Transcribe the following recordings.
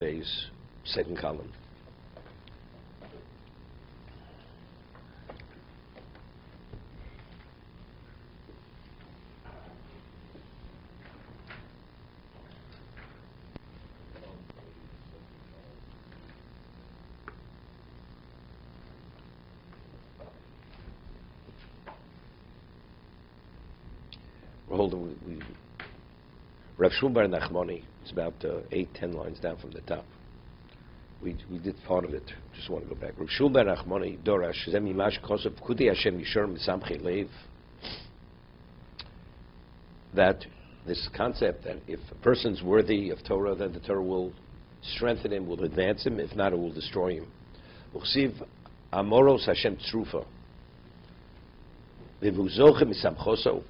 Pekudei's second column. Rav Shmuel Bar Nachmani, it's about 8-10 lines down from the top. We did part of it. Just want to go back. Rav Shmuel Bar Nachmani, Dorash, Zem Yimash Kosov, Pekudei Hashem Yishor Misamchei Leiv. That this concept that if a person's worthy of Torah, then the Torah will strengthen him, will advance him. If not, it will destroy him. Uchsiv Amoros Hashem Tzrufa. V'vuzochem Misamchoso.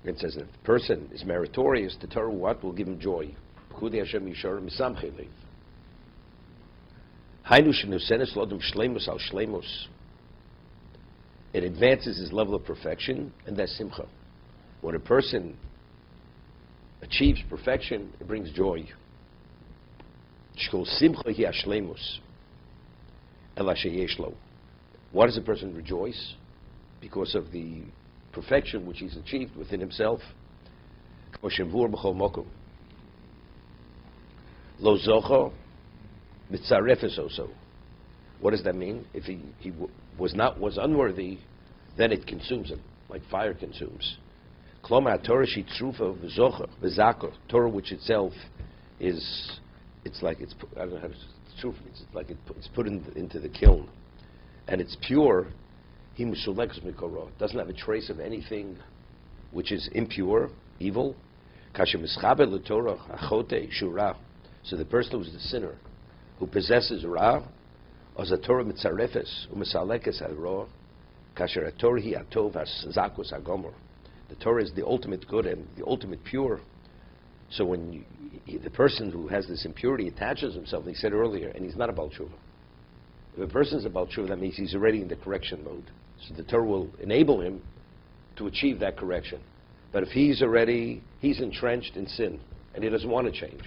It says that if the person is meritorious, the Torah what will give him joy. Pekudei Hashem Yishor Misamchei Leiv. Hainu shenusenes lodom shleimus al shleimus. It advances his level of perfection, and that's simcha. When a person achieves perfection, it brings joy. Shkol simcha hi ashleimus ela sheyesh lo. Why does a person rejoice? Because of the perfection which he's achieved within himself. Lo zocho mitzarefes oso. What does that mean? If he was unworthy, then it consumes him, like fire consumes. Kloma Torah shi trufa v'zocha v'zaka. Torah, which itself is, it's like it's I don't know how to trufa. It's like it's put into the kiln, and it's pure. He musulekos mikoro, doesn't have a trace of anything which is impure, evil. Kasher mischaber l'Torah achote shura. So the person who's the sinner, who possesses ra, as a Torah mitzarefes u'misalekes al ra, kasher Torah hi atov zakus agomor. The Torah is the ultimate good and the ultimate pure. So when the person who has this impurity attaches himself, he said earlier, and he's not a Baal Tshuva. If a person is a Baal Tshuva, that means he's already in the correction mode. So the Torah will enable him to achieve that correction. But if he's entrenched in sin, and he doesn't want to change,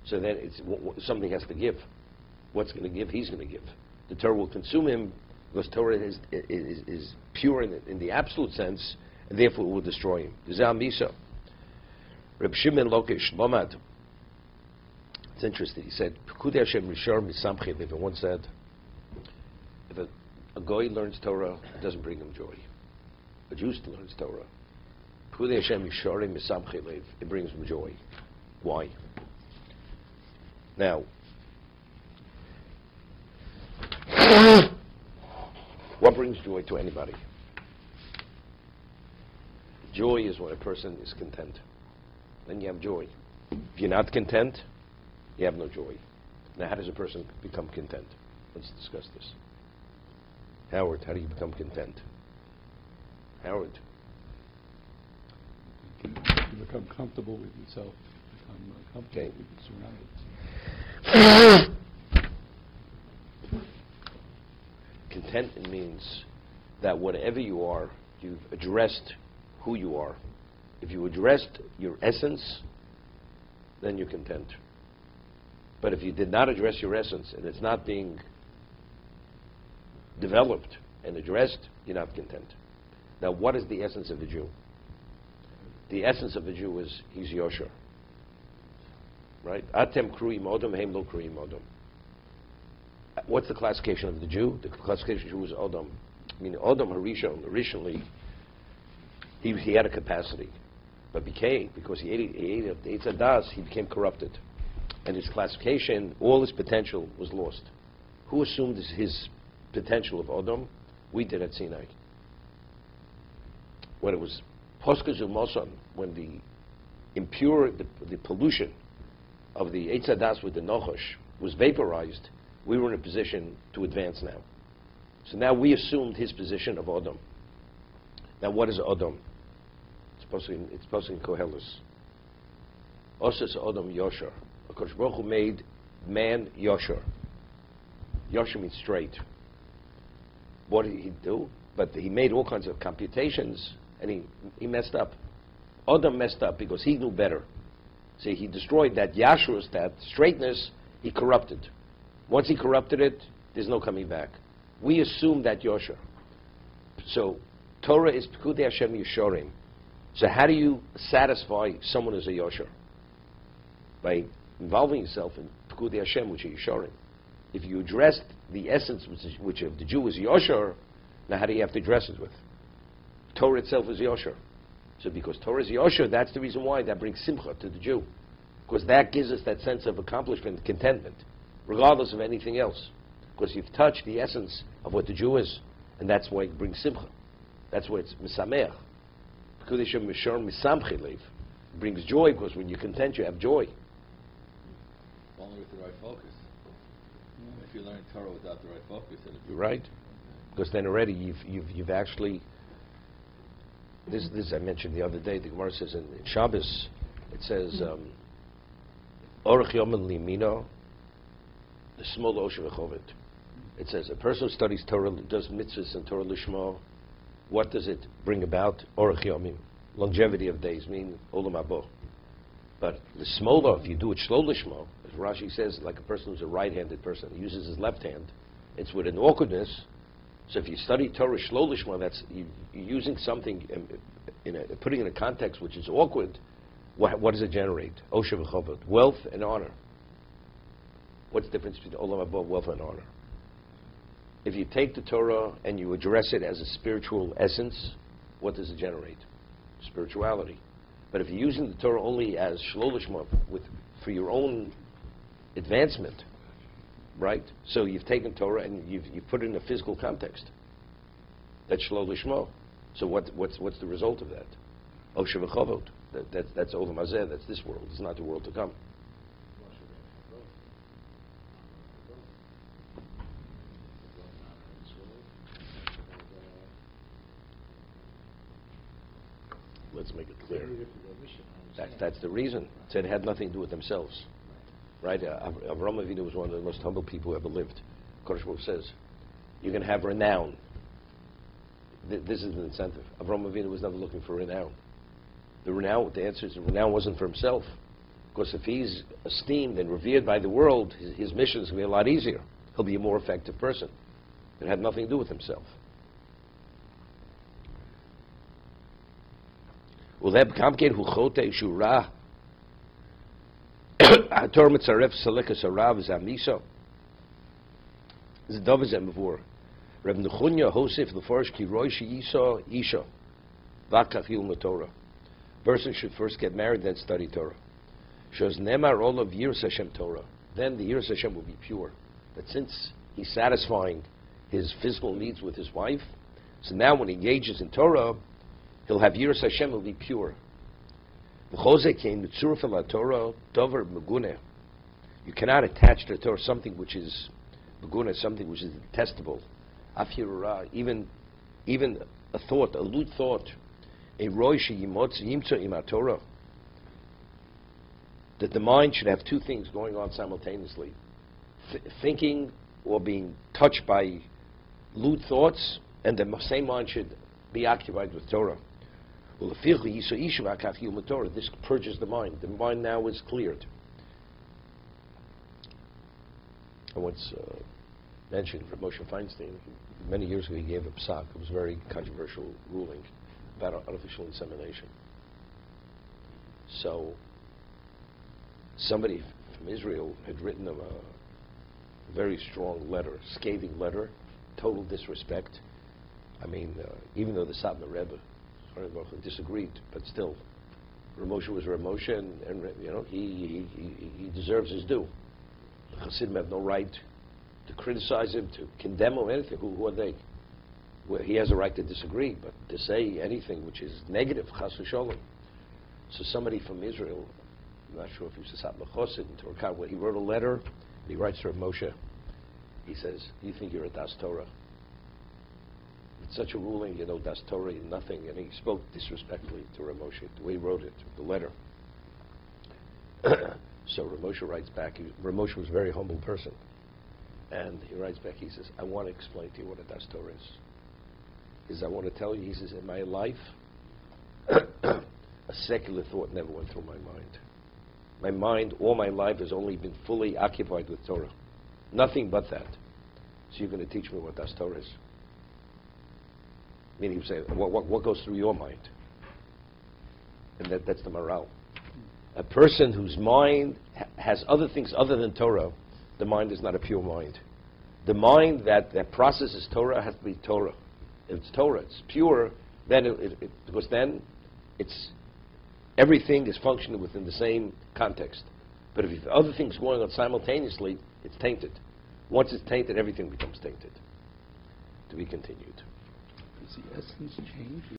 so then something has to give. What's going to give? He's going to give. The Torah will consume him, because Torah is pure in the absolute sense, and therefore it will destroy him. Reb Shimon Lokish Lomad. It's interesting. He said, Pekudei Hashem Rishar Misamchei Leiv. Once said, if a goy learns Torah, it doesn't bring him joy. A Jew learns Torah. Pekudei Hashem Rishar Misamchei Leiv. It brings him joy. Why? Now, what brings joy to anybody? Joy is when a person is content. Then you have joy. If you're not content, you have no joy. Now, how does a person become content? Let's discuss this. Howard, how do you become content? Howard? You become comfortable with yourself. Become comfortable with your surroundings. Contentment means that whatever you are, you've addressed who you are. If you addressed your essence, then you're content. But if you did not address your essence and it's not being developed and addressed, you're not content. Now, what is the essence of a Jew? The essence of a Jew is he's yosher. Right? Atem kruim odom, heim lo kruim odom. What's the classification of the Jew? The classification of the Jew is odom. I mean, odom harishon, originally, he had a capacity. But because he ate of the Eitz Hadas, he became corrupted. And his classification, all his potential was lost. Who assumed his potential of Odom? We did at Sinai. When it was Poskazu Moson, when the pollution of the Eitz Hadas with the Nochosh was vaporized, we were in a position to advance now. So now we assumed his position of Odom. Now what is Odom? It's supposed in Koheles. Osas Odom Yosher. HaKadosh Baruch Hu made man Yosher. Yosher means straight. What did he do? But he made all kinds of computations, and he messed up. Odom messed up because he knew better. See, he destroyed that yashrus, that straightness, he corrupted. Once he corrupted it, there's no coming back. We assume that yosher. So, Torah is Pekudei Hashem Yeshorim. So how do you satisfy someone who's a yosher? By involving yourself in Pekudei Hashem, which is Yeshorim. If you addressed the essence which of the Jew is yosher, now how do you have to address it with? Torah itself is yosher. So because Torah is yosher, that's the reason why that brings simcha to the Jew. Because that gives us that sense of accomplishment, contentment, regardless of anything else. Because you've touched the essence of what the Jew is, and that's why it brings simcha. That's why it's misameach. Pekudei Hashem Yeshorim misamchi leiv. It brings joy, because when you're content, you have joy. Only with the right focus. If you learn Torah without the right focus, you're right. Because then already you've actually. This I mentioned the other day. The Gemara says in Shabbos, it says, "Orach Yom Limino, the small osher v'chovet." It says a person who studies Torah, does mitzvahs and Torah lishmo. What does it bring about? Orach Yomim, longevity of days, mean olam habo. But the smola, if you do it shlo lishmo, as Rashi says, like a person who's a right-handed person, he uses his left hand. It's with an awkwardness. So if you study Torah shlo lishma, that's you're using something, putting it in a context which is awkward. What does it generate? Osher v'chovot, wealth and honor. What's the difference between olam haba, wealth and honor? If you take the Torah and you address it as a spiritual essence, what does it generate? Spirituality. But if you're using the Torah only as shlo lishma, for your own advancement, right? So you've taken Torah and you've put it in a physical context. That's shlo lishmo. So what's the result of that? Osher v'chovot. That's olam hazeh. That's this world. It's not the world to come. Let's make it clear. That's the reason. It said it had nothing to do with themselves. Right? Avraham Avinu was one of the most humble people who ever lived. Kodesh Baruch says, you're going to have renown. This is an incentive. Avraham Avinu was never looking for renown. The answer is the renown wasn't for himself. Because if he's esteemed and revered by the world, his mission is going to be a lot easier. He'll be a more effective person. It had nothing to do with himself. Torah mitzaref selikas harav zamiso. Zdav zemvur. Reb Nechunya Hosef Lefarish ki roy sheyiso isha. Vakach yilma Torah. Person should first get married, then study Torah. Shows nemar all of Yiras Hashem Torah. Then the Yiras Hashem will be pure. But since he's satisfying his physical needs with his wife, so now when he engages in Torah, he'll have Yiras Hashem, will be pure. You cannot attach to the Torah something which is meguna, something which is detestable. Even a thought, a lewd thought, a roy yimtza im Torah, that the mind should have two things going on simultaneously: thinking or being touched by lewd thoughts, and the same mind should be occupied with Torah. This purges the mind. The mind now is cleared. I once mentioned for Moshe Feinstein, many years ago he gave a psak. It was a very controversial ruling about artificial insemination. So somebody from Israel had written him a very strong letter, scathing letter, total disrespect. I mean, even though the Satmar Rebbe disagreed, but still, Ramosha was Ramosha, and you know he deserves his due. The Hasidim have no right to criticize him, to condemn him, or anything. Who are they? Well, he has a right to disagree, but to say anything which is negative, chas v'sholom. So somebody from Israel, I'm not sure if he was a Satmar Chosid, where he wrote a letter, and he writes to Ramosha. He says, "You think you're a Das Torah? It's such a ruling, you know, Das Torah, nothing." And he spoke disrespectfully to Ramosha, the way he wrote it, the letter. So Ramosha writes back. Ramosha was a very humble person. And he writes back, he says, "I want to explain to you what a Das Torah is. He says, I want to tell you," he says, "in my life, a secular thought never went through my mind. My mind, all my life, has only been fully occupied with Torah. Nothing but that. So you're going to teach me what Das Torah is? Meaning, you say, what goes through your mind? And that's the Maharal. A person whose mind has other things other than Torah, the mind is not a pure mind. The mind that processes Torah has to be Torah. If it's Torah, it's pure, then because then everything is functioning within the same context. But if you have other things going on simultaneously, it's tainted. Once it's tainted, everything becomes tainted. To be continued. Does the essence change?